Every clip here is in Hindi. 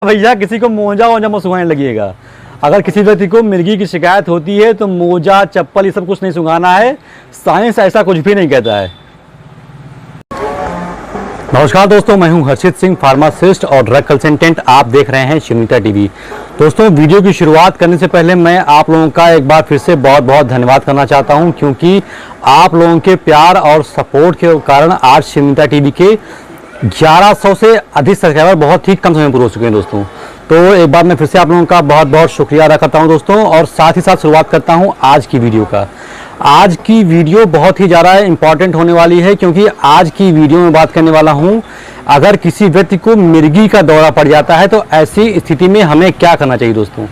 भैया किसी को मोजा वोजा मत सुखाने लगिएगा। अगर किसी व्यक्ति को मिर्गी की शिकायत होती है तो मोजा चप्पल ये सब कुछ नहीं सुखाना है। साइंस ऐसा कुछ भी नहीं कहता है। नमस्कार दोस्तों, मैं हूं हर्षित सिंह, फार्मासिस्ट और ड्रग कंसल्टेंट। आप देख रहे हैं शिवनीता टीवी। दोस्तों, वीडियो की शुरुआत करने से पहले मैं आप लोगों का एक बार फिर से बहुत बहुत धन्यवाद करना चाहता हूं, क्योंकि आप लोगों के प्यार और सपोर्ट के कारण आज शिवनीता टीवी के 1100 से अधिक सब्सक्राइबर बहुत ही कम समय में पूरे हो चुके हैं दोस्तों। तो एक बार मैं फिर से आप लोगों का बहुत बहुत शुक्रिया अदा करता हूं दोस्तों, और साथ ही साथ शुरुआत करता हूं आज की वीडियो का। आज की वीडियो बहुत ही ज़्यादा इम्पॉर्टेंट होने वाली है, क्योंकि आज की वीडियो में बात करने वाला हूं, अगर किसी व्यक्ति को मिर्गी का दौरा पड़ जाता है तो ऐसी स्थिति में हमें क्या करना चाहिए दोस्तों।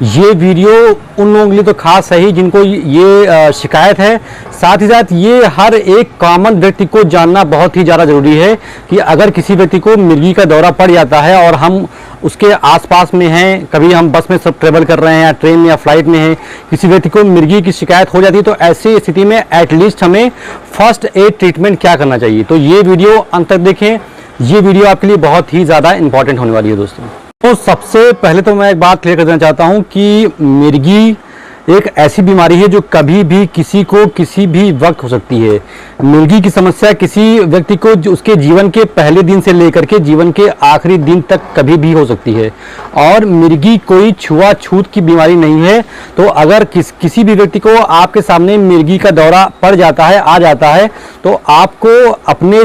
ये वीडियो उन लोगों के लिए तो खास है ही जिनको ये शिकायत है। साथ ही साथ ये हर एक कॉमन व्यक्ति को जानना बहुत ही ज़्यादा ज़रूरी है कि अगर किसी व्यक्ति को मिर्गी का दौरा पड़ जाता है और हम उसके आसपास में हैं, कभी हम बस में सब ट्रेवल कर रहे हैं या ट्रेन में या फ्लाइट में हैं, किसी व्यक्ति को मिर्गी की शिकायत हो जाती है तो ऐसी स्थिति में एटलीस्ट हमें फर्स्ट एड ट्रीटमेंट क्या करना चाहिए। तो ये वीडियो अंत तक देखें, ये वीडियो आपके लिए बहुत ही ज़्यादा इंपॉर्टेंट होने वाली है दोस्तों। तो सबसे पहले तो मैं एक बात क्लियर कर देना चाहता हूँ कि मिर्गी एक ऐसी बीमारी है जो कभी भी किसी को किसी भी वक्त हो सकती है। मिर्गी की समस्या किसी व्यक्ति को उसके जीवन के पहले दिन से लेकर के जीवन के आखिरी दिन तक कभी भी हो सकती है, और मिर्गी कोई छुआछूत की बीमारी नहीं है। तो अगर किसी भी व्यक्ति को आपके सामने मिर्गी का दौरा पड़ जाता है, आ जाता है, तो आपको अपने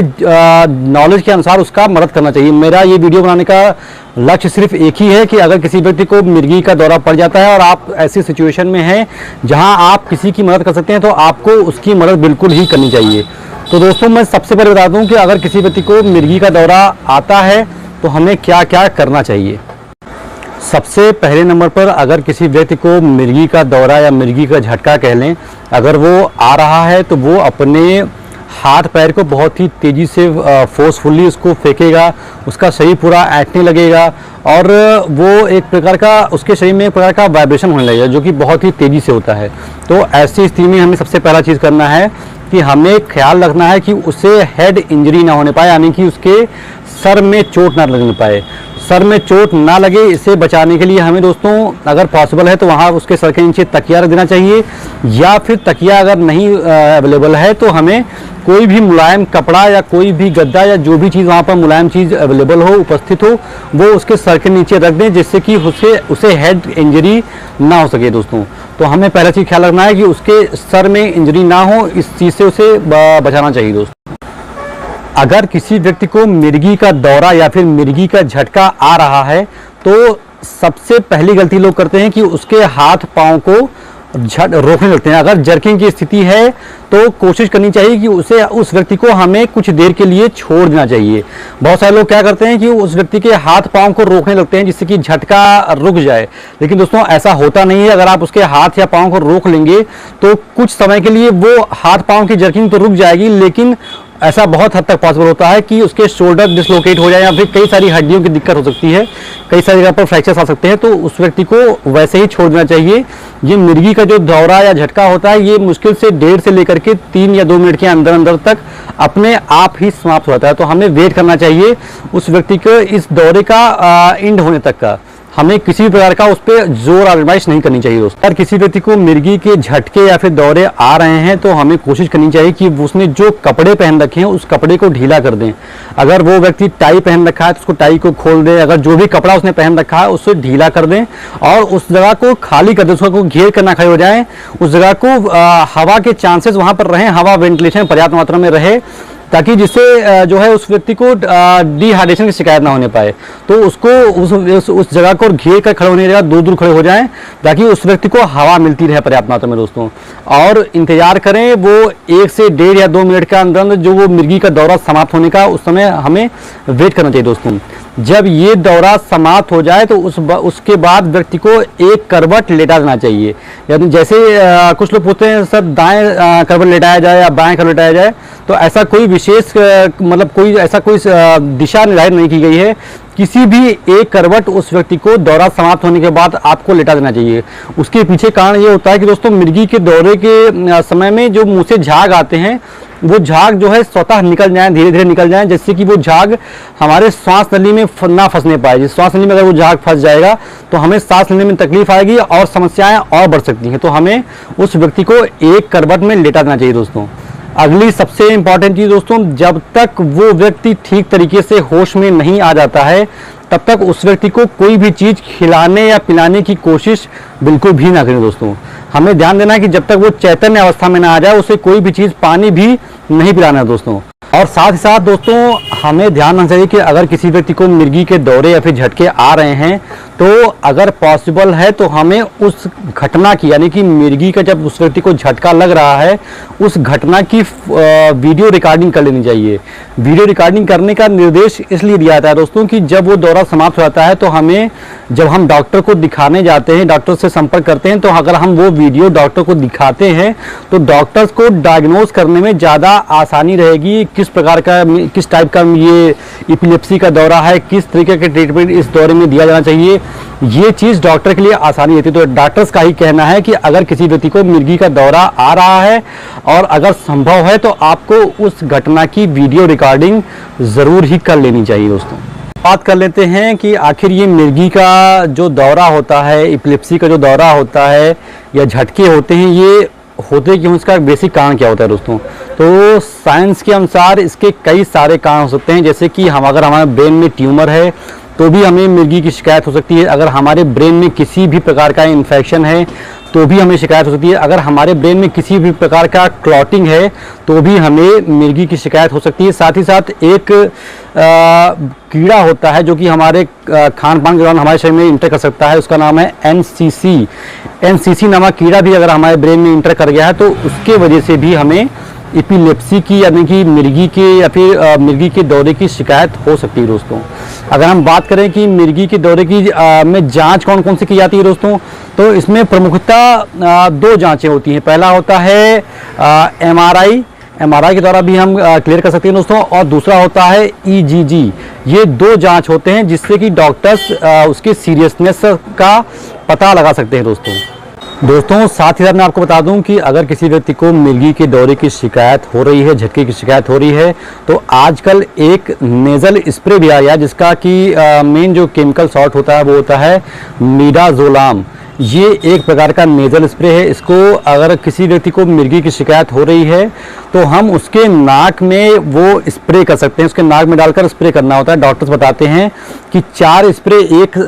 नॉलेज के अनुसार उसका मदद करना चाहिए। मेरा ये वीडियो बनाने का लक्ष्य सिर्फ एक ही है कि अगर किसी व्यक्ति को मिर्गी का दौरा पड़ जाता है और आप ऐसी सिचुएशन में हैं जहां आप किसी की मदद कर सकते हैं, तो आपको उसकी मदद बिल्कुल ही करनी चाहिए। तो दोस्तों, मैं सबसे पहले बता दूं कि अगर किसी व्यक्ति को मिर्गी का दौरा आता है तो हमें क्या क्या करना चाहिए। सबसे पहले नंबर पर अगर किसी व्यक्ति को मिर्गी का दौरा या मिर्गी का झटका कह लें, अगर वो आ रहा है तो वो अपने हाथ पैर को बहुत ही तेज़ी से फोर्सफुली उसको फेंकेगा, उसका शरीर पूरा ऐंठने लगेगा और वो एक प्रकार का उसके शरीर में एक प्रकार का वाइब्रेशन होने लगेगा जो कि बहुत ही तेज़ी से होता है। तो ऐसी स्थिति में हमें सबसे पहला चीज़ करना है कि हमें ख्याल रखना है कि उसे हेड इंजरी ना होने पाए, यानी कि उसके सर में चोट ना लगने पाए। सर में चोट ना लगे, इसे बचाने के लिए हमें दोस्तों अगर पॉसिबल है तो वहाँ उसके सर के नीचे तकिया रख देना चाहिए, या फिर तकिया अगर नहीं अवेलेबल है तो हमें कोई भी मुलायम कपड़ा या कोई भी गद्दा या जो भी चीज़ वहाँ पर मुलायम चीज़ अवेलेबल हो, उपस्थित हो, वो उसके सर के नीचे रख दें, जिससे कि उसे हेड इंजरी ना हो सके दोस्तों। तो हमें पहला चीज़ ख्याल रखना है कि उसके सर में इंजरी ना हो, इस चीज़ से उसे बचाना चाहिए दोस्तों। अगर किसी व्यक्ति को मिर्गी का दौरा या फिर मिर्गी का झटका आ रहा है तो सबसे पहली गलती लोग करते हैं कि उसके हाथ पाँव को रोकने लगते हैं। अगर जर्किंग की स्थिति है तो कोशिश करनी चाहिए कि उस व्यक्ति को हमें कुछ देर के लिए छोड़ देना चाहिए। बहुत सारे लोग क्या करते हैं कि उस व्यक्ति के हाथ पाँव को रोकने लगते हैं जिससे कि झटका रुक जाए, लेकिन दोस्तों ऐसा होता नहीं है। अगर आप उसके हाथ या पाँव को रोक लेंगे तो कुछ समय के लिए वो हाथ पाँव की जर्किंग तो रुक जाएगी, लेकिन ऐसा बहुत हद तक पॉसिबल होता है कि उसके शोल्डर डिसलोकेट हो जाए या फिर कई सारी हड्डियों की दिक्कत हो सकती है, कई सारी जगह पर फ्रैक्चर्स आ सकते हैं। तो उस व्यक्ति को वैसे ही छोड़ देना चाहिए। ये मिर्गी का जो दौरा या झटका होता है ये मुश्किल से 1.5 से लेकर के 3 या 2 मिनट के अंदर अंदर तक अपने आप ही समाप्त होता है। तो हमें वेट करना चाहिए उस व्यक्ति को इस दौरे का एंड होने तक का। हमें किसी भी प्रकार का उस पर जोर आजमाइश नहीं करनी चाहिए दोस्तों। अगर किसी व्यक्ति को मिर्गी के झटके या फिर दौरे आ रहे हैं तो हमें कोशिश करनी चाहिए कि उसने जो कपड़े पहन रखे हैं उस कपड़े को ढीला कर दें। अगर वो व्यक्ति टाई पहन रखा है तो उसको टाई को खोल दें। अगर जो भी कपड़ा उसने पहन रखा है उससे ढीला कर दें और उस जगह को खाली कर दें, उसको घेर कर ना खड़े हो जाएं। उस जगह को हवा के चांसेस वहाँ पर रहें, हवा वेंटिलेशन पर्याप्त मात्रा में रहे, ताकि जिससे जो है उस व्यक्ति को डिहाइड्रेशन की शिकायत ना होने पाए। तो उसको उस जगह को घेर कर खड़े होने की जगह दूर दूर खड़े हो जाएं, ताकि उस व्यक्ति को हवा मिलती रहे पर्याप्त मात्रा में दोस्तों। और इंतजार करें वो 1 से 1.5 या 2 मिनट के अंदर जो वो मिर्गी का दौरा समाप्त होने का, उस समय हमें वेट करना चाहिए दोस्तों। जब ये दौरा समाप्त हो जाए तो उसके बाद व्यक्ति को एक करवट लेटा देना चाहिए। यानी जैसे कुछ लोग पूछते हैं सर दाएं करवट लेटाया जाए या बाएं करवट लेटाया जाए, तो ऐसा कोई विशेष मतलब कोई ऐसा कोई दिशा निर्धारित नहीं की गई है। किसी भी एक करवट उस व्यक्ति को दौरा समाप्त होने के बाद आपको लेटा देना चाहिए। उसके पीछे कारण ये होता है कि दोस्तों मिर्गी के दौरे के समय में जो मुंह से झाग आते हैं वो झाग जो है स्वतः निकल जाए, धीरे धीरे निकल जाए, जिससे कि वो झाग हमारे श्वास नली में ना फंसने पाए। जिस श्वास नली में अगर वो झाग फंस जाएगा तो हमें सांस लेने में तकलीफ आएगी और समस्याएं और बढ़ सकती हैं। तो हमें उस व्यक्ति को एक करवट में लेटा देना चाहिए दोस्तों। अगली सबसे इंपॉर्टेंट चीज दोस्तों, जब तक वो व्यक्ति ठीक तरीके से होश में नहीं आ जाता है तब तक उस व्यक्ति को कोई भी चीज खिलाने या पिलाने की कोशिश बिल्कुल भी ना करें दोस्तों। हमें ध्यान देना है कि जब तक वो चैतन्य अवस्था में ना आ जाए उसे कोई भी चीज, पानी भी नहीं पिलाना है दोस्तों। और साथ ही साथ दोस्तों हमें ध्यान रखना चाहिए कि अगर किसी व्यक्ति को मिर्गी के दौरे या फिर झटके आ रहे हैं तो अगर पॉसिबल है तो हमें उस घटना की, यानी कि मिर्गी का जब उस व्यक्ति को झटका लग रहा है उस घटना की वीडियो रिकॉर्डिंग कर लेनी चाहिए। वीडियो रिकॉर्डिंग करने का निर्देश इसलिए दिया जाता है दोस्तों कि जब वो दौरा समाप्त हो जाता है तो हमें, जब हम डॉक्टर को दिखाने जाते हैं, डॉक्टर से संपर्क करते हैं, तो अगर हम वो वीडियो डॉक्टर को दिखाते हैं तो डॉक्टर्स को डायग्नोज करने में ज़्यादा आसानी रहेगी। किस प्रकार का, किस टाइप का ये एपिलेप्सी का दौरा है, किस तरीके के ट्रीटमेंट इस दौरे में दिया जाना चाहिए, ये चीज़ डॉक्टर के लिए आसानी रहती है। तो डॉक्टर्स का ही कहना है कि अगर किसी व्यक्ति को मिर्गी का दौरा आ रहा है और अगर संभव है तो आपको उस घटना की वीडियो रिकॉर्डिंग ज़रूर ही कर लेनी चाहिए दोस्तों। बात कर लेते हैं कि आखिर ये मिर्गी का जो दौरा होता है, एपिलेप्सी का जो दौरा होता है या झटके होते हैं, ये होते क्यों, इसका बेसिक कारण क्या होता है दोस्तों। तो साइंस के अनुसार इसके कई सारे कारण हो सकते हैं, जैसे कि अगर हमारे ब्रेन में ट्यूमर है तो भी हमें मिर्गी की शिकायत हो सकती है। अगर हमारे ब्रेन में किसी भी प्रकार का इन्फेक्शन है तो भी हमें शिकायत हो सकती है। अगर हमारे ब्रेन में किसी भी प्रकार का क्लॉटिंग है तो भी हमें मिर्गी की शिकायत हो सकती है। साथ ही साथ एक कीड़ा होता है जो कि हमारे खान पान के दौरान हमारे शरीर में इंटर कर सकता है, उसका नाम है एनसीसी नामक कीड़ा भी अगर हमारे ब्रेन में इंटर कर गया है तो उसके वजह से भी हमें एपिलेप्सी की, यानी कि मिर्गी के या फिर मिर्गी के दौरे की शिकायत हो सकती है दोस्तों। अगर हम बात करें कि मिर्गी के दौरे की में जांच कौन कौन सी की जाती है दोस्तों, तो इसमें प्रमुखतः दो जांचें होती हैं। पहला होता है एमआरआई के द्वारा भी हम क्लियर कर सकते हैं दोस्तों, और दूसरा होता है ईजीजी। ये दो जांच होते हैं जिससे कि डॉक्टर्स उसकी सीरियसनेस का पता लगा सकते हैं दोस्तों। साथ ही साथ मैं आपको बता दूं कि अगर किसी व्यक्ति को मिर्गी के दौरे की शिकायत हो रही है, झटके की शिकायत हो रही है, तो आजकल एक नेजल स्प्रे भी आया है जिसका कि मेन जो केमिकल सॉल्ट होता है वो होता है मिडाजोलाम। ये एक प्रकार का नेजल स्प्रे है। इसको अगर किसी व्यक्ति को मिर्गी की शिकायत हो रही है तो हम उसके नाक में वो स्प्रे कर सकते हैं। उसके नाक में डालकर स्प्रे करना होता है। डॉक्टर्स बताते हैं कि 4 स्प्रे एक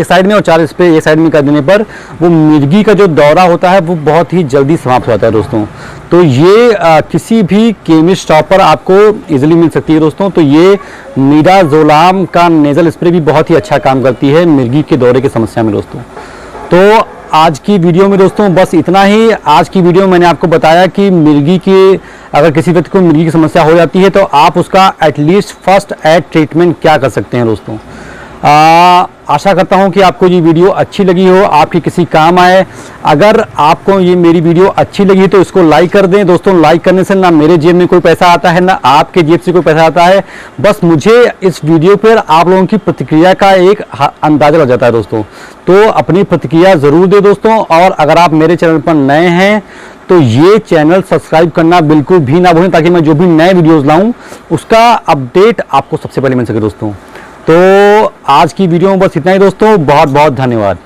साइड में और 4 स्प्रे एक साइड में कर देने पर वो मिर्गी का जो दौरा होता है वो बहुत ही जल्दी समाप्त हो जाता है दोस्तों। तो ये किसी भी केमिस्ट शॉप पर आपको इजीली मिल सकती है दोस्तों। तो ये मिडाजोलाम का नेजल स्प्रे भी बहुत ही अच्छा काम करती है मिर्गी के दौरे की समस्या में दोस्तों। तो आज की वीडियो में दोस्तों बस इतना ही। आज की वीडियो में मैंने आपको बताया कि मिर्गी की, अगर किसी व्यक्ति को मिर्गी की समस्या हो जाती है तो आप उसका एटलीस्ट फर्स्ट एड ट्रीटमेंट क्या कर सकते हैं दोस्तों। आशा करता हूं कि आपको ये वीडियो अच्छी लगी हो, आपके किसी काम आए। अगर आपको ये मेरी वीडियो अच्छी लगी तो इसको लाइक कर दें दोस्तों। लाइक करने से ना मेरे जेब में कोई पैसा आता है, ना आपके जेब से कोई पैसा आता है। बस मुझे इस वीडियो पर आप लोगों की प्रतिक्रिया का एक अंदाजा लग जाता है दोस्तों। तो अपनी प्रतिक्रिया ज़रूर दें दोस्तों। और अगर आप मेरे चैनल पर नए हैं तो ये चैनल सब्सक्राइब करना बिल्कुल भी ना भूलें, ताकि मैं जो भी नए वीडियोज़ लाऊं उसका अपडेट आपको सबसे पहले मिल सके दोस्तों। तो आज की वीडियो में बस इतना ही दोस्तों। बहुत बहुत धन्यवाद।